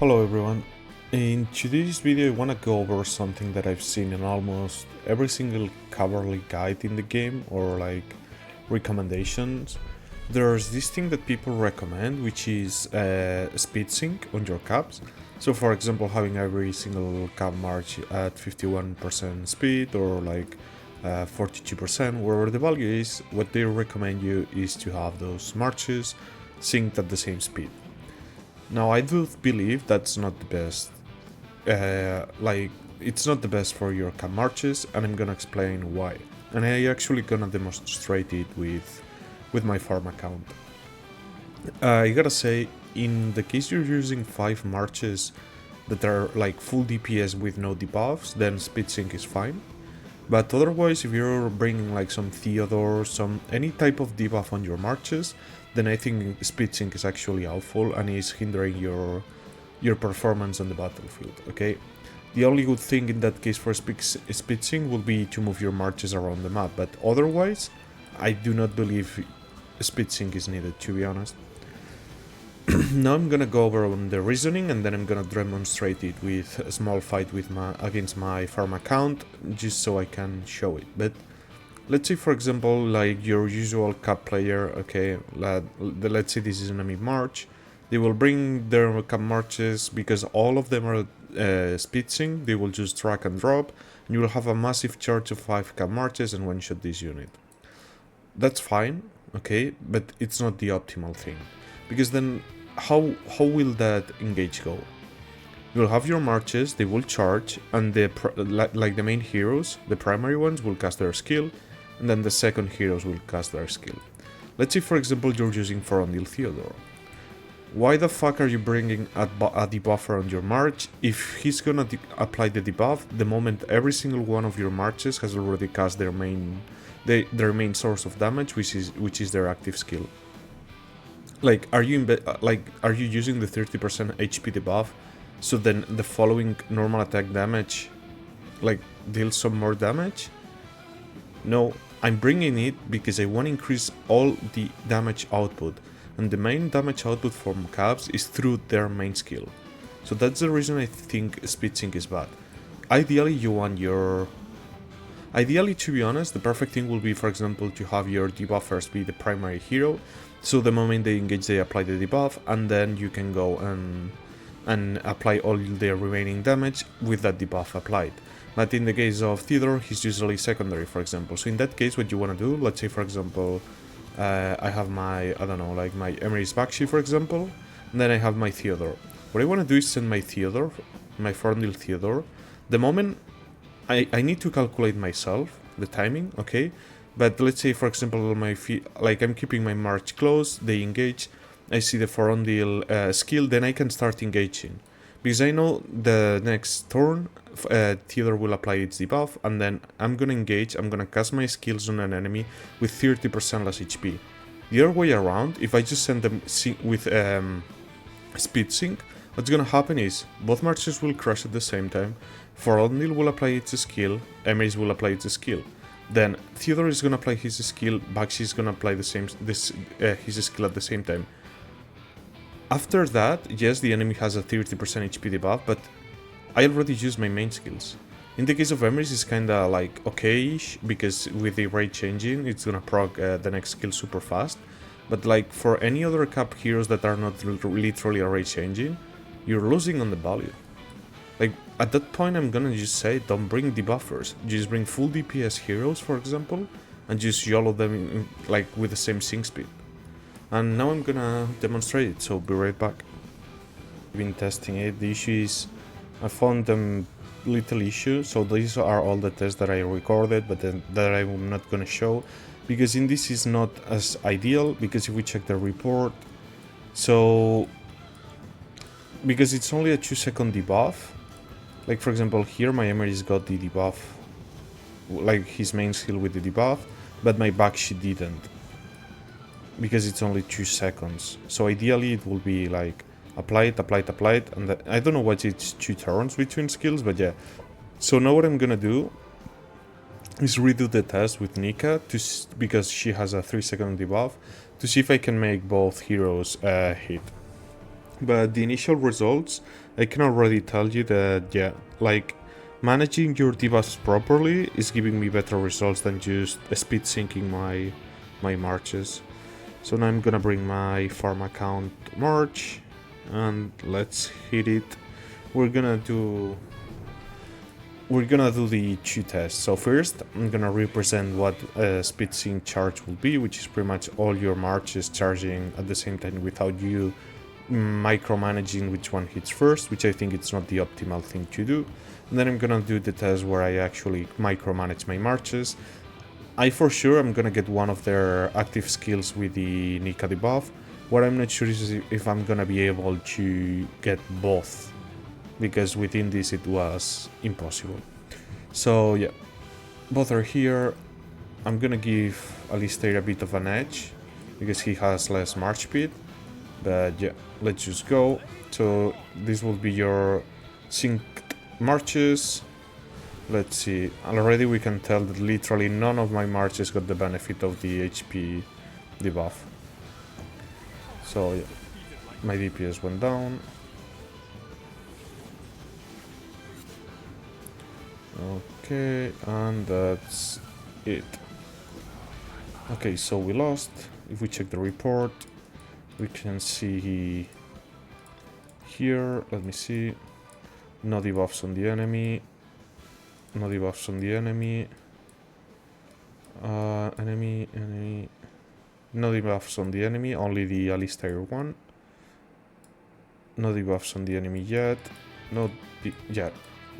Hello everyone. In today's video I want to go over something that I've seen in almost every single cavalry guide in the game or like recommendations. There's this thing that people recommend, which is SPEEDSYNC on your caps. So for example, having every single cap march at 51% speed or like 42%, wherever the value is, what they recommend you is to have those marches synced at the same speed. Now I do believe that's not the best, it's not the best for your cap marches, and I'm gonna explain why. And I actually gonna demonstrate it with my farm account. I gotta say, in the case you're using 5 marches that are like full DPS with no debuffs, then SPEEDSYNC is fine. But otherwise, if you're bringing like some Theodore, any type of debuff on your marches, then I think SPEEDSYNC is actually awful and is hindering your performance on the battlefield, okay? The only good thing in that case for SPEEDSYNC will be to move your marches around the map, but otherwise, I do not believe SPEEDSYNC is needed, to be honest. Now I'm gonna go over on the reasoning, and then I'm gonna demonstrate it with a small fight with against my farm account, just so I can show it. But let's say, for example, like your usual cap player, okay, let's say this is enemy march. They will bring their cap marches because all of them are SPEEDSYNC. They will just drag and drop, and you will have a massive charge of 5 cap marches and one-shot this unit. That's fine, okay, but it's not the optimal thing. Because then, how will that engage go? You'll have your marches, they will charge, and like the main heroes, the primary ones will cast their skill, and then the second heroes will cast their skill. Let's say, for example, you're using Forondil Theodore. Why the fuck are you bringing a debuffer on your march if he's gonna apply the debuff the moment every single one of your marches has already cast their main source of damage, which is their active skill? Like, are you using the 30% HP debuff, so then the following normal attack damage, like, deals some more damage? No, I'm bringing it because I want to increase all the damage output, and the main damage output from caps is through their main skill. So that's the reason I think SPEEDSYNC is bad. Ideally, to be honest, the perfect thing will be, for example, to have your debuffers be the primary hero, so the moment they engage they apply the debuff, and then you can go and apply all the remaining damage with that debuff applied. But in the case of Theodore, he's usually secondary, for example. So in that case, what you want to do, let's say, for example, I have my, my Emery's Bakshi, for example, and then I have my Theodore. What I want to do is send my Theodore, my Forondil Theodore. The moment I need to calculate myself the timing, okay? But let's say, for example, I'm keeping my march close, they engage, I see the Forondil skill, then I can start engaging. Because I know the next turn, Theodore will apply its debuff, and then I'm gonna engage, I'm gonna cast my skills on an enemy with 30% less HP. The other way around, if I just send them with SPEEDSYNC, what's gonna happen is both marches will crash at the same time, Forondil will apply its skill, Emery's will apply its skill. Then Theodore is gonna apply his skill, Bakshi is gonna apply his skill at the same time. After that, yes, the enemy has a 30% HP debuff, but I already used my main skills. In the case of Emery's, it's kinda like okay-ish, because with the rate changing, it's gonna proc the next skill super fast. But like for any other cap heroes that are not literally a rate changing, you're losing on the value. Like, at that point, I'm gonna just say, don't bring debuffers. Just bring full DPS heroes, for example, and just YOLO them like with the same sync speed. And now I'm gonna demonstrate it, so be right back. I've been testing it. The issue is, I found them little issues, so these are all the tests that I recorded, but then that I'm not gonna show, because in this is not as ideal, because if we check the report, so because it's only a 2-second debuff. Like, for example, here my Emery's got the debuff, like his main skill with the debuff, but my Bakshi didn't, because it's only 2 seconds. So ideally it will be like apply it, and I don't know what it's 2 turns between skills, but yeah. So now what I'm gonna do is redo the test with Nika, because she has a 3-second debuff, to see if I can make both heroes hit. But the initial results I can already tell you that, yeah, like, managing your debuffs properly is giving me better results than just speed syncing my marches. So now I'm gonna bring my farm account march, and let's hit it. We're gonna do the 2 tests. So first, I'm gonna represent what a speed sync charge will be, which is pretty much all your marches charging at the same time without you micromanaging which one hits first, which I think it's not the optimal thing to do. And then I'm gonna do the test where I actually micromanage my marches. I for sure am gonna get one of their active skills with the Nika debuff. What I'm not sure is if I'm gonna be able to get both, because within this it was impossible. So yeah, both are here. I'm gonna give Alistair a bit of an edge because he has less march speed. But yeah, let's just go. So this will be your synced marches. Let's see. Already we can tell that literally none of my marches got the benefit of the HP debuff. So yeah, my DPS went down. Okay, and that's it. Okay, so we lost. If we check the report, we can see here, let me see, no debuffs on the enemy, no debuffs on the enemy, enemy, no debuffs on the enemy, only the Alistair one, no debuffs on the enemy yet, no, yeah,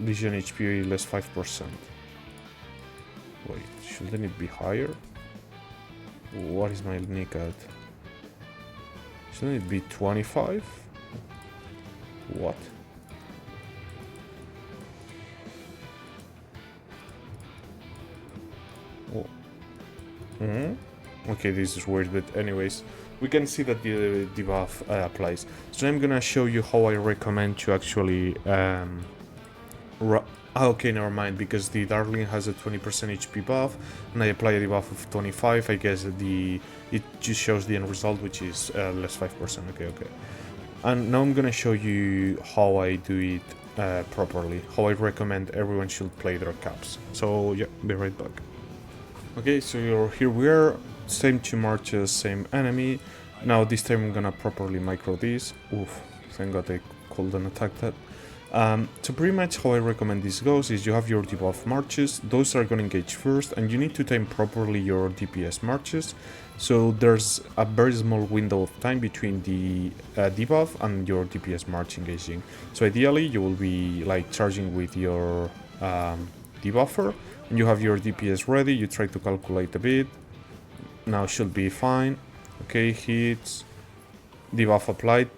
Legion HP less 5%. Wait, shouldn't it be higher? What is my nick at? Shouldn't it be 25? What? Oh. Okay, this is weird, but anyways, we can see that the debuff applies. So I'm gonna show you how I recommend to actually okay, never mind, because the Darling has a 20% HP buff, and I apply a debuff of 25, I guess it just shows the end result, which is less 5%, okay. And now I'm gonna show you how I do it properly, how I recommend everyone should play their caps. So yeah, be right back. Okay, so here we are, same 2 marches, same enemy. Now this time I'm gonna properly micro this. Oof, thank god I couldn't attack that. So pretty much how I recommend this goes is you have your debuff marches, those are gonna engage first, and you need to time properly your DPS marches. So there's a very small window of time between the debuff and your DPS march engaging. So ideally you will be like charging with your debuffer, and you have your DPS ready, you try to calculate a bit, now should be fine. Okay, hits, debuff applied,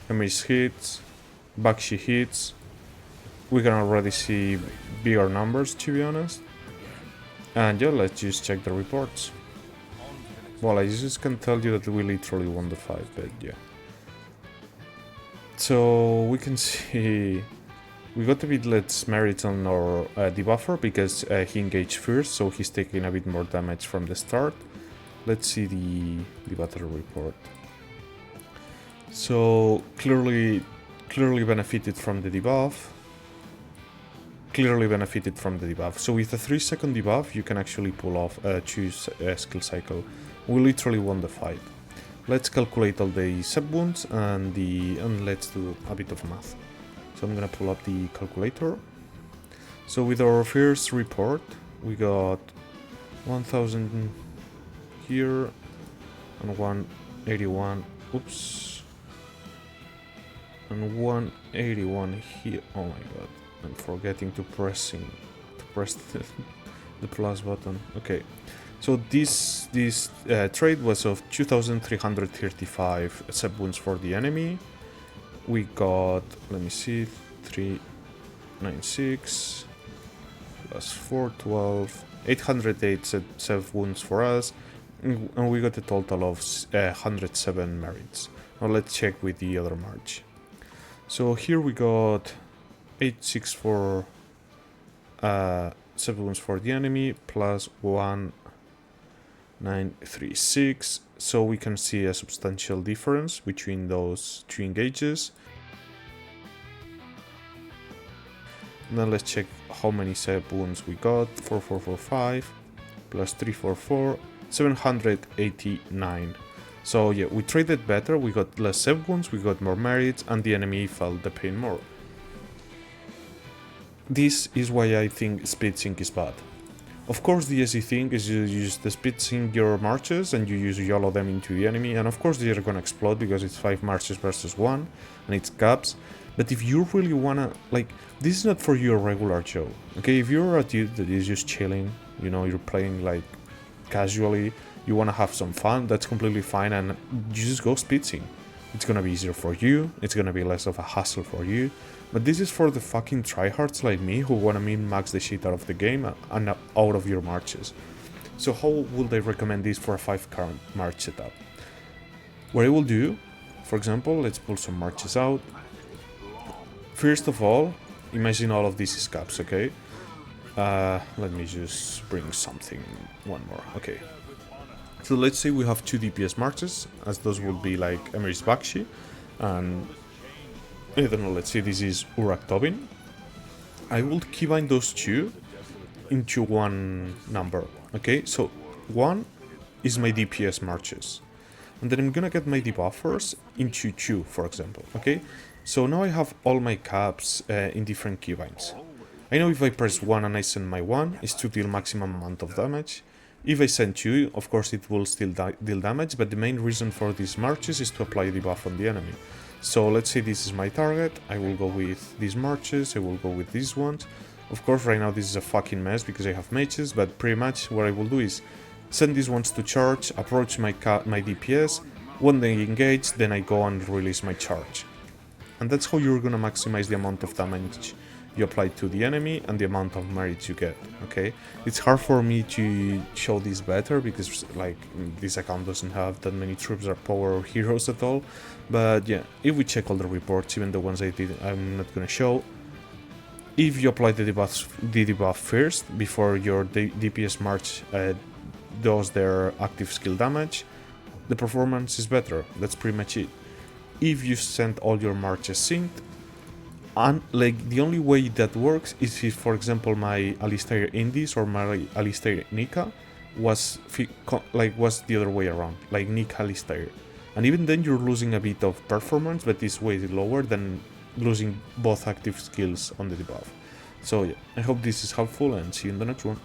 Emish hits, Bakshi hits. We can already see bigger numbers, to be honest. And yeah, let's just check the reports. Well, I just can tell you that we literally won the fight, but yeah. So we can see we got a bit less merit on our debuffer because he engaged first, so he's taking a bit more damage from the start. Let's see the battle report. So clearly benefited from the debuff. So with a 3-second debuff, you can actually pull off choose a skill cycle. We literally won the fight. Let's calculate all the sub wounds and let's do a bit of math. So I'm gonna pull up the calculator. So with our first report, we got 1000 here and 181. Oops. And 181 here. Oh my god, I'm forgetting to press the plus button. Okay, so this trade was of 2335 sub wounds for the enemy. We got, let me see, 396 plus 412, 808 sub wounds for us, and we got a total of 107 merits. Now let's check with the other march. So here we got 864 sub wounds for the enemy plus 1936. So we can see a substantial difference between those 2 engages. Then let's check how many save wounds we got. 4445 plus 344, 789. So yeah, we traded better, we got less save wounds, we got more merits, and the enemy felt the pain more. This is why I think SPEEDSYNC is bad. Of course, the easy thing is you use the SPEEDSYNC your marches and you use YOLO them into the enemy, and of course they are gonna explode because it's 5 marches versus 1 and it's caps. But if you really wanna, like, this is not for your regular Joe, okay? If you're a dude that is just chilling, you know, you're playing like casually, you wanna have some fun, that's completely fine, and you just go SPEEDSYNC. It's gonna be easier for you, it's gonna be less of a hassle for you. But this is for the fucking tryhards like me who wanna min-max the shit out of the game and out of your marches. So how would I recommend this for a 5 current march setup? What I will do, for example, let's pull some marches out. First of all, imagine all of these is caps, okay? Let me just bring something, one more, okay. So let's say we have 2 DPS marches, as those will be like Emery's Bakshi, and I don't know, let's say this is Urak Tobin. I will keybind those 2 into one number, okay? So 1 is my DPS marches, and then I'm gonna get my debuffers into 2, for example, okay? So now I have all my caps in different keybinds. I know if I press 1 and I send my 1, it's to deal maximum amount of damage. If I send 2, of course it will still deal damage, but the main reason for these marches is to apply debuff on the enemy. So let's say this is my target, I will go with these marches, I will go with these ones. Of course right now this is a fucking mess because I have mages, but pretty much what I will do is send these ones to charge, approach my DPS, when they engage, then I go and release my charge. And that's how you're gonna maximize the amount of damage you apply to the enemy and the amount of merits you get, okay? It's hard for me to show this better because like this account doesn't have that many troops or power or heroes at all, but yeah, if we check all the reports, even the ones I'm not gonna show, if you apply the debuff first before your DPS march does their active skill damage, the performance is better. That's pretty much it. If you send all your marches synced, and like the only way that works is if, for example, my Alistair Indies or my Alistair Nika was the other way around, like Nika Alistair, and even then you're losing a bit of performance, but it's way lower than losing both active skills on the debuff. So yeah, I hope this is helpful and see you in the next one.